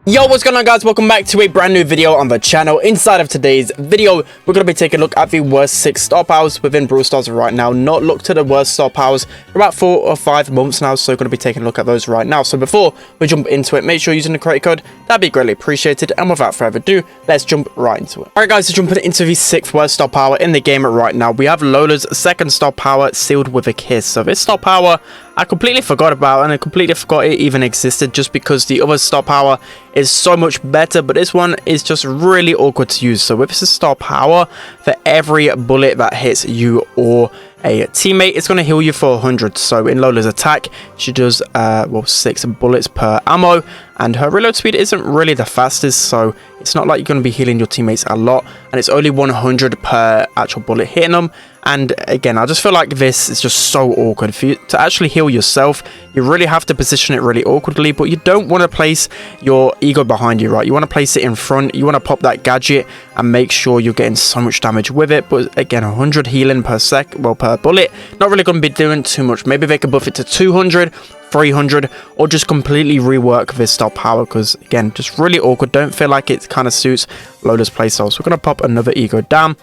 Yo, what's going on, guys? Welcome back to a brand new video on the channel. Inside of today's video, we're going to be taking a look at the worst 6 star powers within Brawl Stars right now. Not looked at the worst star powers for about 4 or 5 months now, so we're going to be taking a look at those right now. So before we jump into it, make sure you're using the creator code. That'd be greatly appreciated. And without further ado, let's jump right into it. Alright guys, so jumping into the 6th worst star power in the game right now, we have Lola's 2nd star power, Sealed with a Kiss. So this star power I completely forgot about, and I completely forgot it even existed just because the other star power is so much better, but this one is just really awkward to use. So with this star power, for every bullet that hits you or a teammate, it's going to heal you for 100. So in Lola's attack, she does 6 bullets per ammo, and her reload speed isn't really the fastest, so it's not like you're going to be healing your teammates a lot, and it's only 100 per actual bullet hitting them. And again, I just feel like this is just so awkward. For you to actually heal yourself, you really have to position it really awkwardly, but you don't want to place your ego behind you, right? You want to place it in front. You want to pop that gadget and make sure you're getting so much damage with it. But again, 100 healing per per bullet, not really going to be doing too much. Maybe they could buff it to 200, 300, or just completely rework this star power, because again, just really awkward. Don't feel like it kind of suits Lola's playstyle. So we're going to pop another ego down.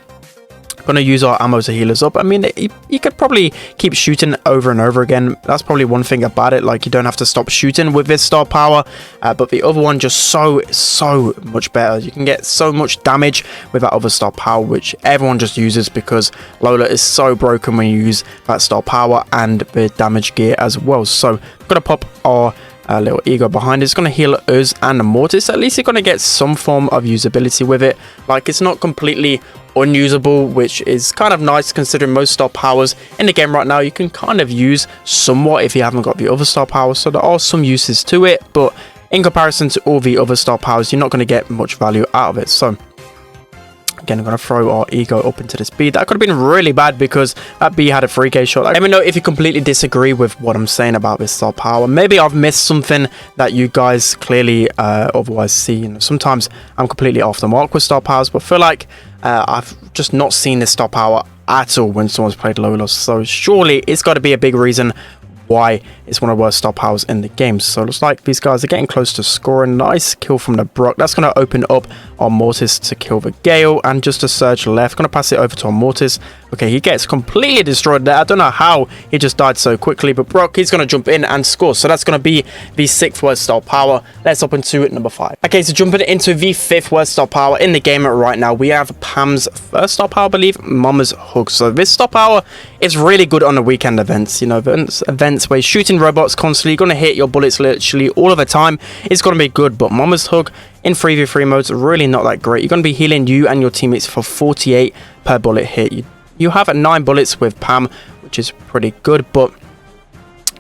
Going to use our ammo to heal us up. I mean, you could probably keep shooting over and over again. That's probably one thing about it. Like, you don't have to stop shooting with this star power, but the other one just so much better. You can get so much damage with that other star power, which everyone just uses because Lola is so broken when you use that star power and the damage gear as well. So I'm going to pop our little ego behind it. It's going to heal us and the Mortis. At least you're going to get some form of usability with it. Like, it's not completely unusable, which is kind of nice considering most star powers in the game right now you can kind of use somewhat if you haven't got the other star powers. So there are some uses to it, but in comparison to all the other star powers, you're not going to get much value out of it. So again, I'm going to throw our ego up into the speed. That could have been really bad because that B had a 3k shot. Let me know if you completely disagree with what I'm saying about this star power. Maybe I've missed something that you guys clearly otherwise see. You know, sometimes I'm completely off the mark with star powers, but I feel like I've just not seen this star power at all when someone's played Lola. So surely it's got to be a big reason why it's one of the worst star powers in the game. So it looks like these guys are getting close to scoring. Nice kill from the Brock. That's going to open up our Mortis to kill the Gale, and just a surge left. Going to pass it over to our Mortis. Okay, he gets completely destroyed there. I don't know how he just died so quickly, but Brock, he's going to jump in and score. So that's going to be the 6th worst star power. Let's hop into number 5. Okay, so jumping into the 5th worst star power in the game right now, we have Pam's 1st star power, I believe, Mama's Hug. So this star power is really good on the weekend events. You know, events where you're shooting robots constantly, you're going to hit your bullets literally all of the time. It's going to be good, but Mama's Hug in 3v3 modes really not that great. You're going to be healing you and your teammates for 48 per bullet hit. You have 9 bullets with Pam, which is pretty good, but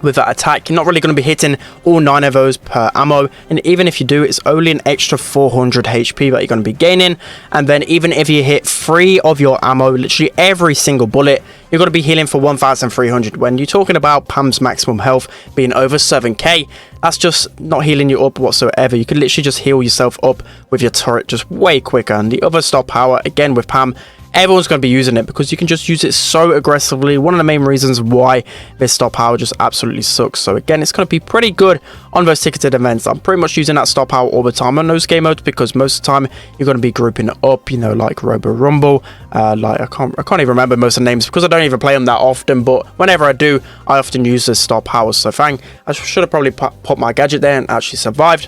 with that attack, you're not really going to be hitting all 9 of those per ammo, and even if you do, it's only an extra 400 HP that you're going to be gaining. And then even if you hit 3 of your ammo, literally every single bullet, you're going to be healing for 1300. When you're talking about Pam's maximum health being over 7k, that's just not healing you up whatsoever. You can literally just heal yourself up with your turret just way quicker. And the other star power, again with Pam, everyone's going to be using it because you can just use it so aggressively. One of the main reasons why this star power just absolutely sucks. So again, it's going to be pretty good on those ticketed events. I'm pretty much using that star power all the time on those game modes because most of the time you're going to be grouping up, you know, like Robo Rumble. Like I can't even remember most of the names because I don't even play them that often. But whenever I do, I often use this star power. So I should have probably popped my gadget there and actually survived.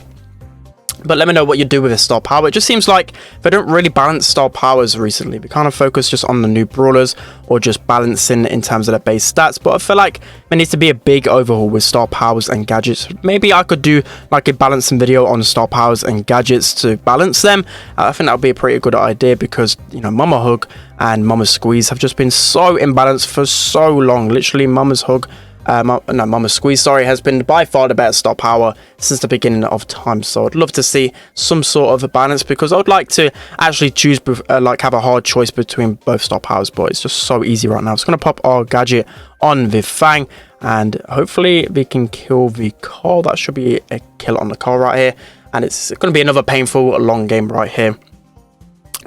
But let me know what you do with this star power. It just seems like they don't really balance star powers recently. We kind of focus just on the new brawlers or just balancing in terms of their base stats. But I feel like there needs to be a big overhaul with star powers and gadgets. Maybe I could do like a balancing video on star powers and gadgets to balance them. I think that would be a pretty good idea because, you know, Mama Hug and Mama Squeeze have just been so imbalanced for so long. Literally, Mama's Hug Mama Squeeze, sorry, has been by far the better star power since the beginning of time. So I'd love to see some sort of a balance because I would like to actually choose, like have a hard choice between both star powers, but it's just so easy right now. It's going to pop our gadget on the Fang and hopefully we can kill the Carl. That should be a kill on the Carl right here. And it's going to be another painful long game right here.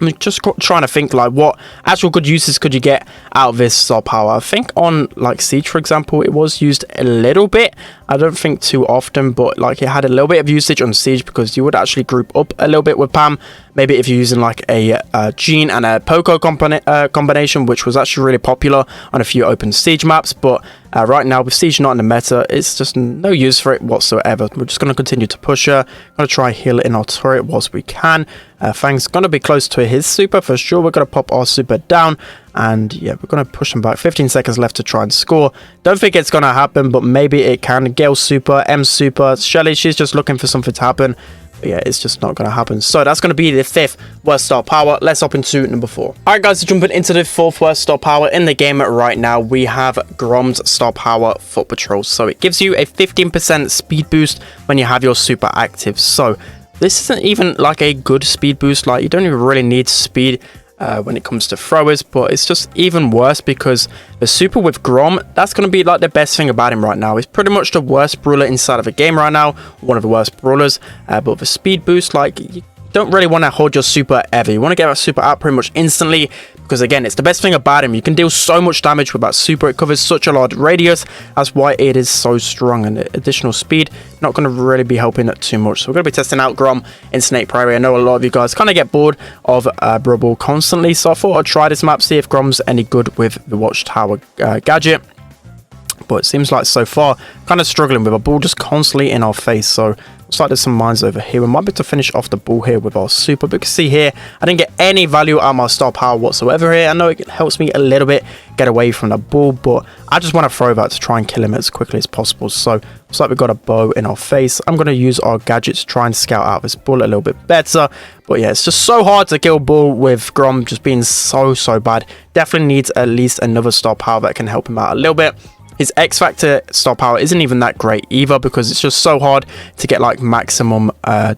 I'm just trying to think like what actual good uses could you get out of this star power. I think on like Siege, for example, it was used a little bit. I don't think too often, but like it had a little bit of usage on Siege because you would actually group up a little bit with Pam. Maybe if you're using like a Jean and a Poco combination, which was actually really popular on a few open Siege maps. But right now with Siege not in the meta, it's just no use for it whatsoever. We're just going to continue to push her. Going to try heal it in our turret whilst we can. Fang's going to be close to his super for sure. We're going to pop our super down. And yeah, we're going to push him back. 15 seconds left to try and score. Don't think it's going to happen, but maybe it can. Gale super, M super, Shelly, she's just looking for something to happen. But yeah, it's just not going to happen. So that's going to be the 5th worst star power. Let's hop into number 4. Alright guys, so jumping into the 4th worst star power in the game right now, we have Grom's star power, Foot Patrol. So it gives you a 15% speed boost when you have your super active. So this isn't even like a good speed boost. Like you don't even really need speed when it comes to throwers, but it's just even worse because the super with Grom, that's going to be like the best thing about him right now. He's pretty much the worst brawler inside of the game right now, one of the worst brawlers, but the speed boost, like you don't really want to hold your super ever. You want to get that super out pretty much instantly because again, it's the best thing about him. You can deal so much damage with that super. It covers such a large radius. That's why it is so strong, and the additional speed not going to really be helping it too much. So we're going to be testing out Grom in Snake Prairie. I know a lot of you guys kind of get bored of Brawl constantly, so I thought I'd try this map, see if Grom's any good with the Watchtower gadget. But it seems like so far kind of struggling with a ball just constantly in our face. So looks like there's some mines over here. We might be able to finish off the ball here with our super. But you can see here, I didn't get any value out of my star power whatsoever here. I know it helps me a little bit get away from the ball, but I just want to throw that to try and kill him as quickly as possible. So looks like we've got a bow in our face. I'm going to use our gadgets to try and scout out this ball a little bit better. But yeah, it's just so hard to kill ball with Grom just being so bad. Definitely needs at least another star power that can help him out a little bit. His X Factor star power isn't even that great either because it's just so hard to get like maximum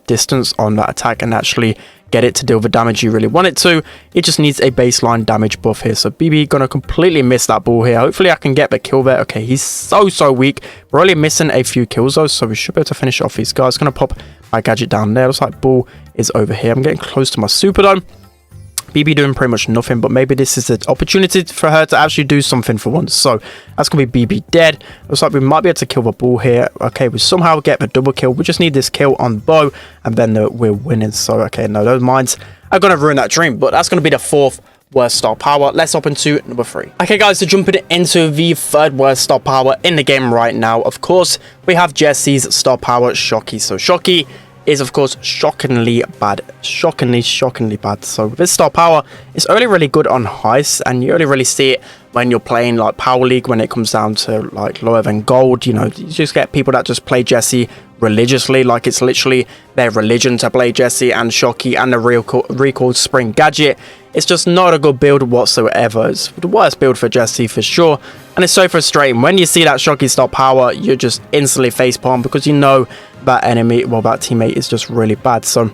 distance on that attack and actually get it to deal the damage you really want it to. It just needs a baseline damage buff here. So BB gonna completely miss that ball here. Hopefully I can get the kill there. Okay, he's so weak. We're only missing a few kills though, so we should be able to finish off these guys. Gonna pop my gadget down there. Looks like ball is over here. I'm getting close to my super though. BB doing pretty much nothing, but maybe this is an opportunity for her to actually do something for once. So that's going to be BB dead. Looks like we might be able to kill the ball here. Okay, we somehow get the double kill. We just need this kill on bow, and then we're winning. So, okay, no, those mines are going to ruin that dream, but that's going to be the 4th worst star power. Let's hop into number 3. Okay guys, so jumping into the 3rd worst star power in the game right now, of course, we have Jesse's star power, Shocky. So Shocky is of course shockingly bad, shockingly bad. So with this star power, it's only really good on heists, and you only really see it when you're playing like Power League, when it comes down to like lower than gold. You know, you just get people that just play Jesse religiously, like it's literally their religion to play Jesse and Shocky and the recall spring gadget. It's just not a good build whatsoever. It's the worst build for Jesse for sure, and it's so frustrating when you see that Shocky star power. You're just instantly facepalm because you know that enemy, well, that teammate is just really bad. So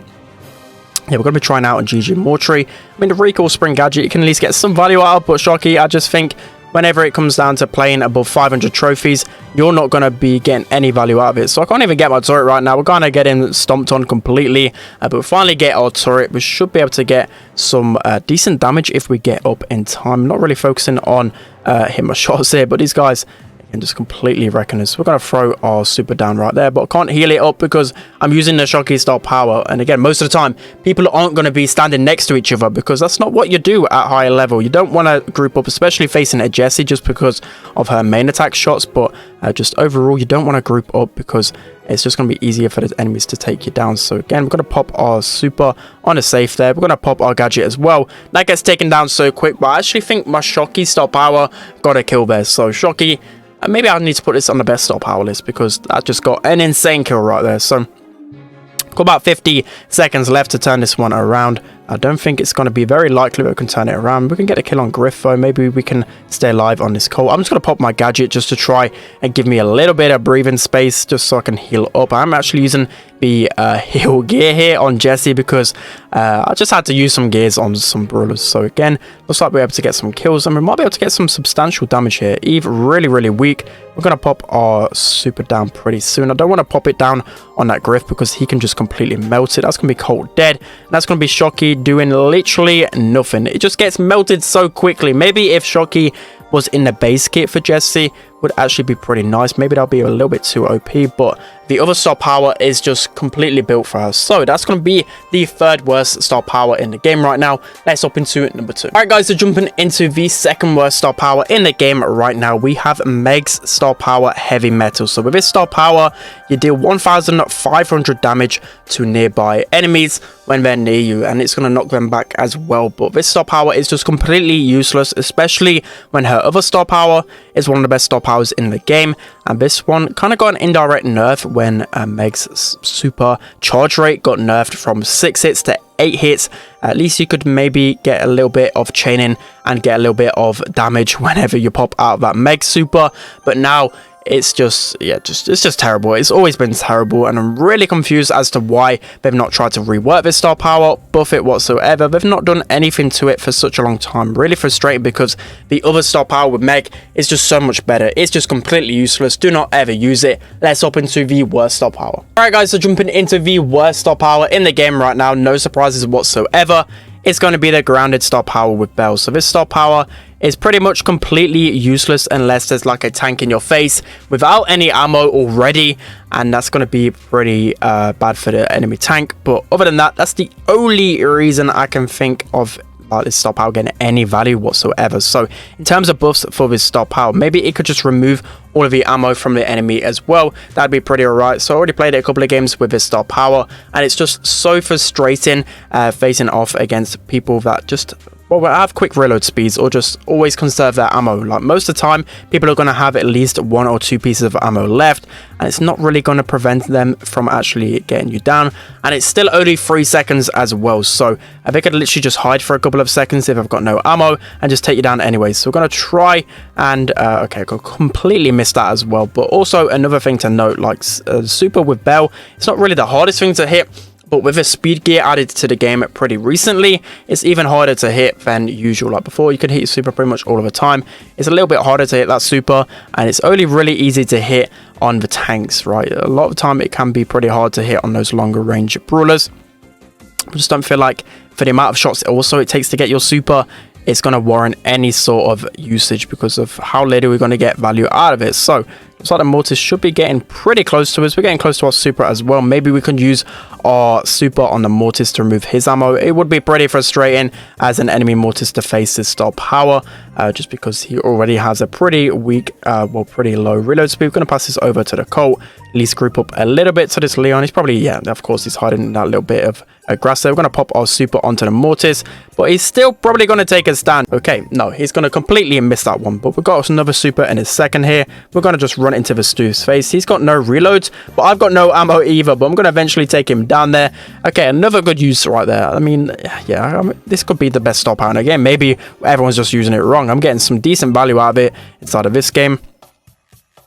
yeah, we're going to be trying out a GG Mortuary. I mean, the recall spring gadget you can at least get some value out of, but Shocky, I just think whenever it comes down to playing above 500 trophies, you're not going to be getting any value out of it. So I can't even get my turret right now. We're going to get him stomped on completely, but we finally get our turret. We should be able to get some decent damage if we get up in time. I'm not really focusing on hitting my shots here, but these guys and just completely wrecking us. We're going to throw our super down right there, but I can't heal it up because I'm using the Shocky star power. And again, most of the time, people aren't going to be standing next to each other because that's not what you do at higher level. You don't want to group up, especially facing a Jessie just because of her main attack shots, but just overall, you don't want to group up because it's just going to be easier for the enemies to take you down. So again, we're going to pop our super on a safe there. We're going to pop our gadget as well. That gets taken down so quick, but I actually think my Shocky star power got a kill there. So Shocky, maybe I need to put this on the best star power list because that just got an insane kill right there. So got about 50 seconds left to turn this one around. I don't think it's going to be very likely that we can turn it around. We can get a kill on Griff though. Maybe we can stay alive on this Colt. I'm just going to pop my gadget just to try and give me a little bit of breathing space just so I can heal up. I'm actually using the heal gear here on Jesse because I just had to use some gears on some brawlers. So again, looks like we're able to get some kills and we might be able to get some substantial damage here. Eve really weak. We're going to pop our super down pretty soon. I don't want to pop it down on that Griff because he can just completely melt it. That's going to be Colt dead. And that's going to be Shocky doing literally nothing. It just gets melted so quickly. Maybe if Shocky was in the base kit for Jessie, would actually be pretty nice. Maybe that'll be a little bit too OP, but the other star power is just completely built for her. So that's going to be the third worst star power in the game right now. Let's hop into number 2. All right, guys, so jumping into the second worst star power in the game right now, we have Meg's star power, Heavy Metal. So with this star power, you deal 1,500 damage to nearby enemies when they're near you, and it's going to knock them back as well. But this star power is just completely useless, especially when her other star power is one of the best star powers in the game, and this one kind of got an indirect nerf when Meg's super charge rate got nerfed from 6 hits to 8 hits. At least you could maybe get a little bit of chaining and get a little bit of damage whenever you pop out of that Meg super, but now it's just, yeah, it's just terrible. It's always been terrible, and I'm really confused as to why they've not tried to rework this star power, buff it whatsoever. They've not done anything to it for such a long time. Really frustrating, because the other star power with Meg is just so much better. It's just completely useless. Do not ever use it. Let's hop into the worst star power. All right, guys, so jumping into the worst star power in the game right now, no surprises whatsoever. It's going to be the grounded star power with Belle. So this star power is pretty much completely useless unless there's like a tank in your face without any ammo already, and that's going to be pretty bad for the enemy tank. But other than that, that's the only reason I can think of about this star power getting any value whatsoever. So in terms of buffs for this star power, maybe it could just remove all of the ammo from the enemy as well. That'd be pretty alright. So I already played it a couple of games with this star power, and it's just so frustrating facing off against people that just, well, have quick reload speeds or just always conserve their ammo. Like, most of the time, people are going to have at least 1 or 2 pieces of ammo left, and it's not really going to prevent them from actually getting you down. And it's still only 3 seconds as well, so they could literally just hide for a couple of seconds if I've got no ammo and just take you down anyway. So we're going to try and okay, I completely missed that as well. But also another thing to note, like super with Belle, it's not really the hardest thing to hit, but with a speed gear added to the game pretty recently, it's even harder to hit than usual. Like before, you could hit your super pretty much all of the time. It's a little bit harder to hit that super, and it's only really easy to hit on the tanks, right? A lot of the time, it can be pretty hard to hit on those longer range brawlers. I just don't feel like for the amount of shots also it takes to get your super, it's going to warrant any sort of usage because of how little we're going to get value out of it. So looks like the mortis should be getting pretty close to us. We're getting close to our super as well. Maybe we can use our super on the mortis to remove his ammo. It would be pretty frustrating as an enemy mortis to face this star power, just because he already has a pretty weak, well, pretty low reload speed. We're going to pass this over to the Colt. At least group up a little bit to this Leon. He's probably, yeah, of course, he's hiding in that little bit of grass there. We're going to pop our super onto the mortis, but he's still probably going to take a stand. Okay, no, he's going to completely miss that one, but we've got another super in his second here. We're going to just run into the Stu's face. He's got no reloads, but I've got no ammo either, but I'm going to eventually take him down there. Okay, another good use right there. I mean, yeah, this could be the best star power in the game. Maybe everyone's just using it wrong. I'm getting some decent value out of it inside of this game.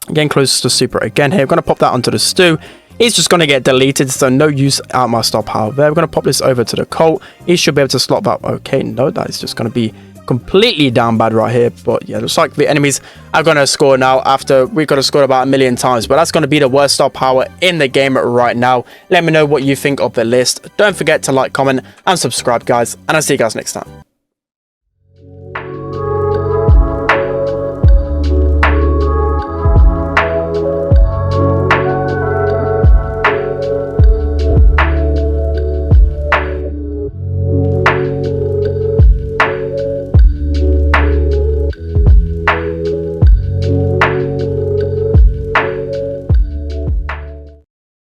Getting close to super again here. We're going to pop that onto the Stu. He's just going to get deleted, so no use out of my star power there. We're going to pop this over to the Colt. He should be able to slot that. Okay, no, that is just going to be completely down bad right here. But yeah, looks like the enemies are going to score now after we could have scored about 1,000,000 times. But that's going to be the worst star power in the game right now. Let me know what you think of the list. Don't forget to like, comment, and subscribe, guys. And I'll see you guys next time.